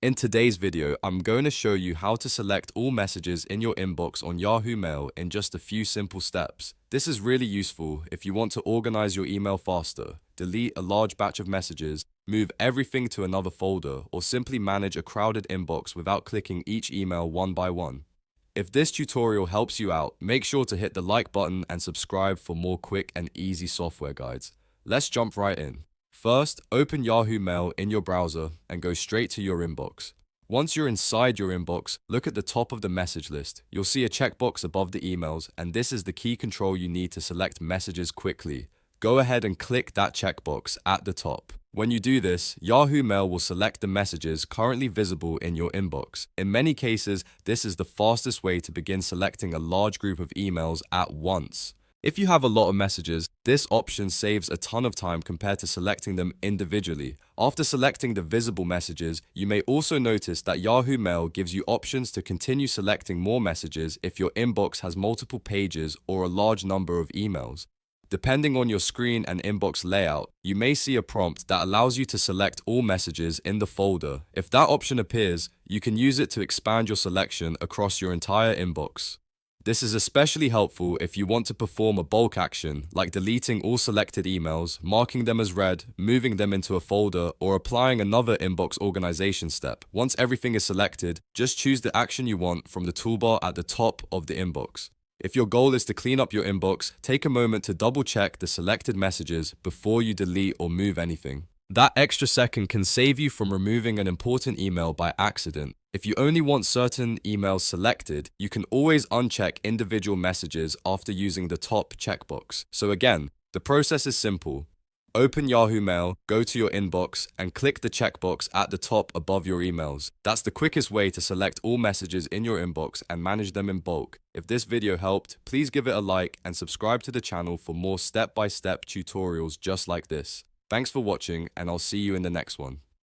In today's video, I'm going to show you how to select all messages in your inbox on Yahoo Mail in just a few simple steps. This is really useful if you want to organize your email faster, delete a large batch of messages, move everything to another folder, or simply manage a crowded inbox without clicking each email one by one. If this tutorial helps you out, make sure to hit the like button and subscribe for more quick and easy software guides. Let's jump right in. First, open Yahoo Mail in your browser and go straight to your inbox. Once you're inside your inbox, look at the top of the message list. You'll see a checkbox above the emails, and this is the key control you need to select messages quickly. Go ahead and click that checkbox at the top. When you do this, Yahoo Mail will select the messages currently visible in your inbox. In many cases, this is the fastest way to begin selecting a large group of emails at once. If you have a lot of messages, this option saves a ton of time compared to selecting them individually. After selecting the visible messages, you may also notice that Yahoo Mail gives you options to continue selecting more messages if your inbox has multiple pages or a large number of emails. Depending on your screen and inbox layout, you may see a prompt that allows you to select all messages in the folder. If that option appears, you can use it to expand your selection across your entire inbox. This is especially helpful if you want to perform a bulk action, like deleting all selected emails, marking them as read, moving them into a folder, or applying another inbox organization step. Once everything is selected, just choose the action you want from the toolbar at the top of the inbox. If your goal is to clean up your inbox, take a moment to double-check the selected messages before you delete or move anything. That extra second can save you from removing an important email by accident. If you only want certain emails selected, you can always uncheck individual messages after using the top checkbox. So again, the process is simple. Open Yahoo Mail, go to your inbox, and click the checkbox at the top above your emails. That's the quickest way to select all messages in your inbox and manage them in bulk. If this video helped, please give it a like and subscribe to the channel for more step-by-step tutorials just like this. Thanks for watching, and I'll see you in the next one.